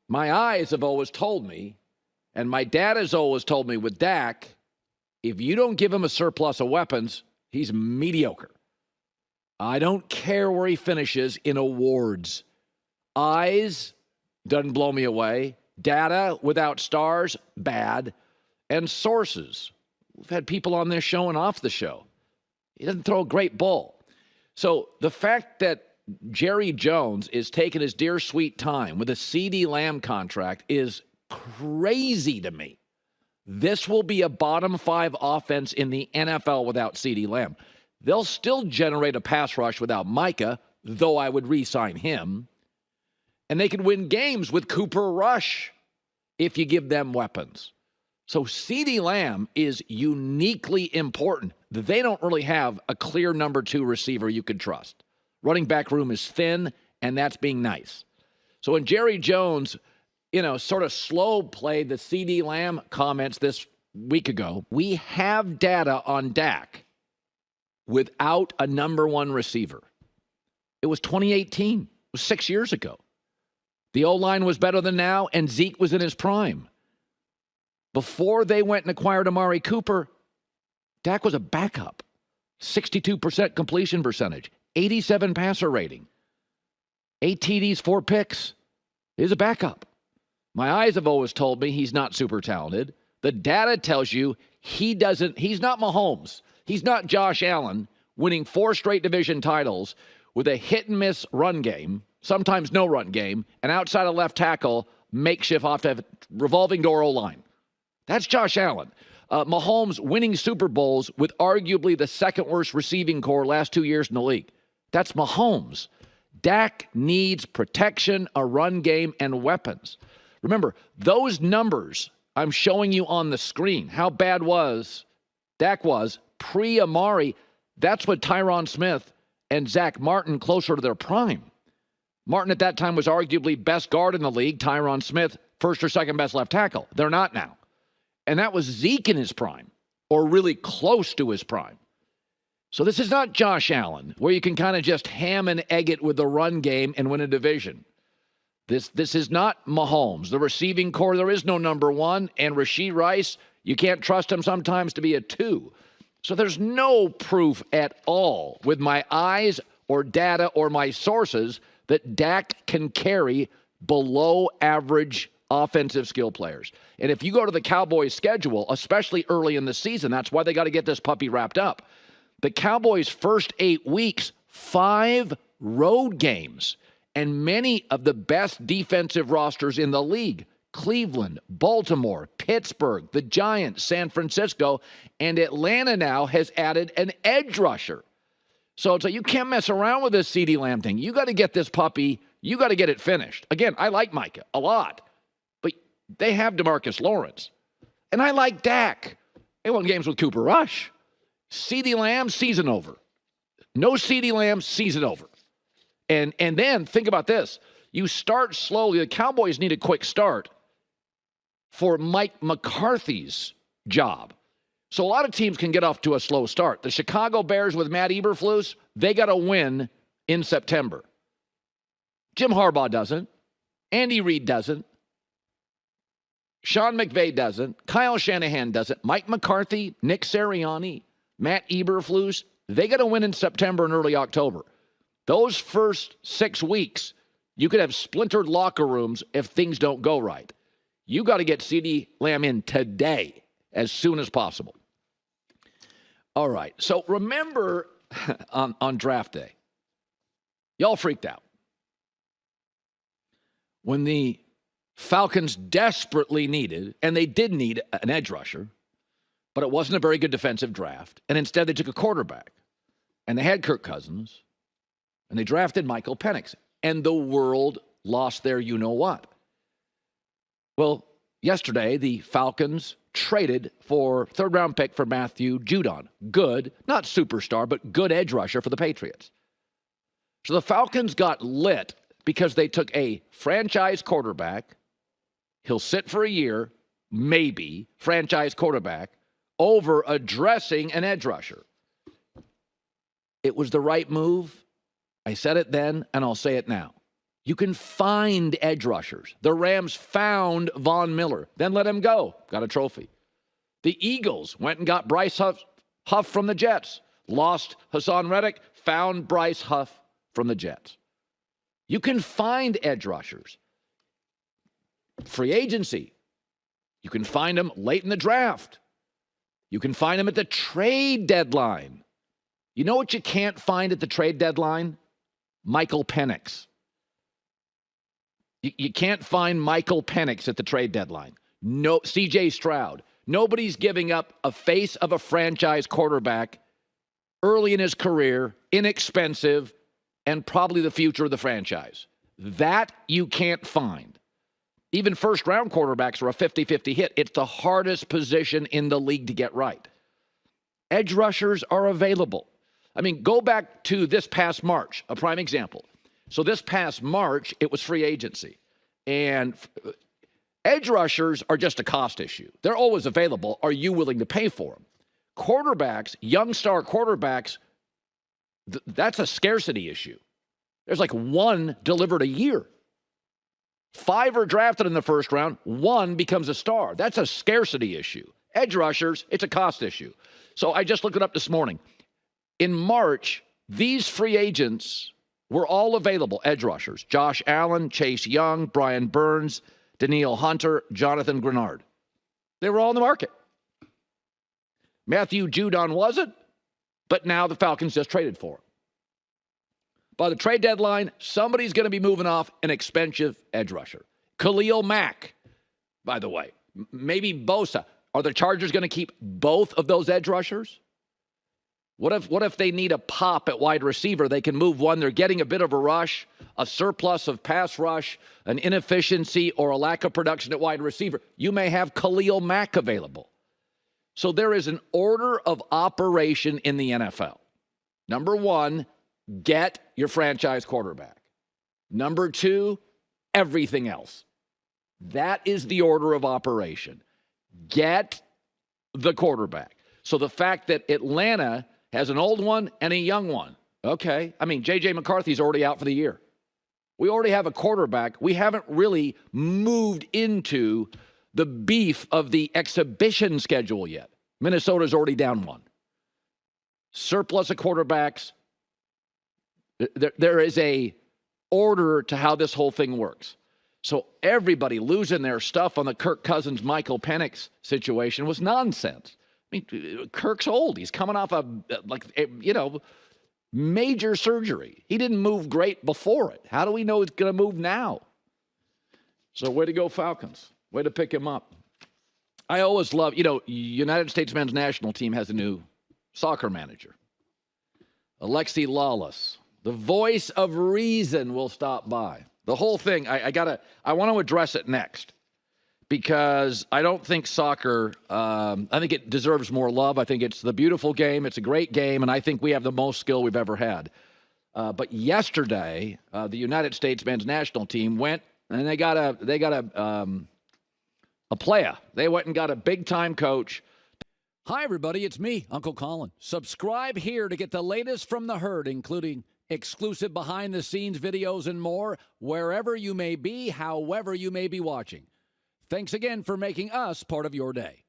My eyes have always told me, and my dad has always told me with Dak, if you don't give him a surplus of weapons, he's mediocre. I don't care where he finishes in awards. Eyes doesn't blow me away. Data without stars, bad. And sources. We've had people on this show and off the show. He doesn't throw a great ball. So the fact that Jerry Jones is taking his dear sweet time with a CeeDee Lamb contract is crazy to me. This will be a bottom 5 offense in the NFL without CeeDee Lamb. They'll still generate a pass rush without Micah, though I would re-sign him. And they could win games with Cooper Rush if you give them weapons. So CeeDee Lamb is uniquely important. They don't really have a clear number 2 receiver you could trust. Running back room is thin, and that's being nice. So when Jerry Jones, sort of slow played the CeeDee Lamb comments this week ago, we have data on Dak without a number 1 receiver. It was 2018. It was 6 years ago. The O-line was better than now, and Zeke was in his prime. Before they went and acquired Amari Cooper, Dak was a backup. 62% completion percentage, 87 passer rating, 8 TDs, 4 picks. He's a backup. My eyes have always told me he's not super talented. The data tells you he's not Mahomes. He's not Josh Allen winning 4 straight division titles with a hit-and-miss run game, sometimes no run game, and outside of left tackle, makeshift off to revolving door O-line. That's Josh Allen. Mahomes winning Super Bowls with arguably the second worst receiving core last 2 years in the league. That's Mahomes. Dak needs protection, a run game, and weapons. Remember, those numbers I'm showing you on the screen, how bad Dak was pre-Amari, that's what Tyron Smith and Zach Martin closer to their prime. Martin at that time was arguably best guard in the league. Tyron Smith, first or second best left tackle. They're not now. And that was Zeke in his prime, or really close to his prime. So this is not Josh Allen, where you can kind of just ham and egg it with the run game and win a division. This is not Mahomes. The receiving core, there is no number 1. And Rashee Rice, you can't trust him sometimes to be a 2. So there's no proof at all with my eyes or data or my sources that Dak can carry below average offensive skill players. And if you go to the Cowboys' schedule, especially early in the season, that's why they got to get this puppy wrapped up. The Cowboys' first 8 weeks, 5 road games, and many of the best defensive rosters in the league. Cleveland, Baltimore, Pittsburgh, the Giants, San Francisco, and Atlanta now has added an edge rusher. So you can't mess around with this CeeDee Lamb thing. You got to get this puppy, you got to get it finished. Again, I like Micah a lot, but they have DeMarcus Lawrence. And I like Dak. They won games with Cooper Rush. CeeDee Lamb, season over. No CeeDee Lamb, season over. And then think about this. You start slowly. The Cowboys need a quick start for Mike McCarthy's job. So a lot of teams can get off to a slow start. The Chicago Bears with Matt Eberflus, they got to win in September. Jim Harbaugh doesn't. Andy Reid doesn't. Sean McVay doesn't. Kyle Shanahan doesn't. Mike McCarthy, Nick Sirianni, Matt Eberflus, they got to win in September and early October. Those first 6 weeks, you could have splintered locker rooms if things don't go right. You got to get CeeDee Lamb in today, as soon as possible. All right, so remember on draft day, y'all freaked out. When the Falcons desperately needed, and they did need an edge rusher, but it wasn't a very good defensive draft, and instead they took a quarterback. And they had Kirk Cousins, and they drafted Michael Penix, and the world lost their you-know-what. Well, yesterday, the Falcons traded for third-round pick for Matthew Judon. Good, not superstar, but good edge rusher for the Patriots. So the Falcons got lit because they took a franchise quarterback. He'll sit for a year, maybe, franchise quarterback, over addressing an edge rusher. It was the right move. I said it then, and I'll say it now. You can find edge rushers. The Rams found Von Miller, then let him go. Got a trophy. The Eagles went and got Bryce Huff from the Jets. Lost Hassan Reddick, found Bryce Huff from the Jets. You can find edge rushers. Free agency. You can find them late in the draft. You can find them at the trade deadline. You know what you can't find at the trade deadline? Michael Penix. You can't find Michael Penix at the trade deadline. No, C.J. Stroud. Nobody's giving up a face of a franchise quarterback early in his career, inexpensive, and probably the future of the franchise. That you can't find. Even first-round quarterbacks are a 50-50 hit. It's the hardest position in the league to get right. Edge rushers are available. I mean, go back to this past March, a prime example. So this past March, it was free agency. And edge rushers are just a cost issue. They're always available. Are you willing to pay for them? Quarterbacks, young star quarterbacks, that's a scarcity issue. There's like one delivered a year. 5 are drafted in the first round. 1 becomes a star. That's a scarcity issue. Edge rushers, it's a cost issue. So I just looked it up this morning. In March, these free agents were all available, edge rushers. Josh Allen, Chase Young, Brian Burns, Danielle Hunter, Jonathan Grenard. They were all in the market. Matthew Judon wasn't, but now the Falcons just traded for him. By the trade deadline, somebody's going to be moving off an expensive edge rusher. Khalil Mack, by the way, maybe Bosa. Are the Chargers going to keep both of those edge rushers? What if they need a pop at wide receiver? They can move one. They're getting a bit of a rush, a surplus of pass rush, an inefficiency, or a lack of production at wide receiver. You may have Khalil Mack available. So there is an order of operation in the NFL. Number 1, get your franchise quarterback. Number 2, everything else. That is the order of operation. Get the quarterback. So the fact that Atlanta has an old one and a young one, okay. I mean, J.J. McCarthy's already out for the year. We already have a quarterback. We haven't really moved into the beef of the exhibition schedule yet. Minnesota's already down 1. Surplus of quarterbacks. There is a order to how this whole thing works. So everybody losing their stuff on the Kirk Cousins, Michael Penix situation was nonsense. I mean, Kirk's old. He's coming off major surgery. He didn't move great before it. How do we know he's going to move now? So way to go, Falcons. Way to pick him up. I always love, United States men's national team has a new soccer manager. Alexi Lawless. The voice of reason will stop by. The whole thing, I want to address it next. Because I don't think soccer, I think it deserves more love. I think it's the beautiful game. It's a great game, and I think we have the most skill we've ever had. But yesterday, the United States men's national team went and they got a player. They went and got a big-time coach. Hi, everybody. It's me, Uncle Colin. Subscribe here to get the latest from the herd, including exclusive behind-the-scenes videos and more, wherever you may be, however you may be watching. Thanks again for making us part of your day.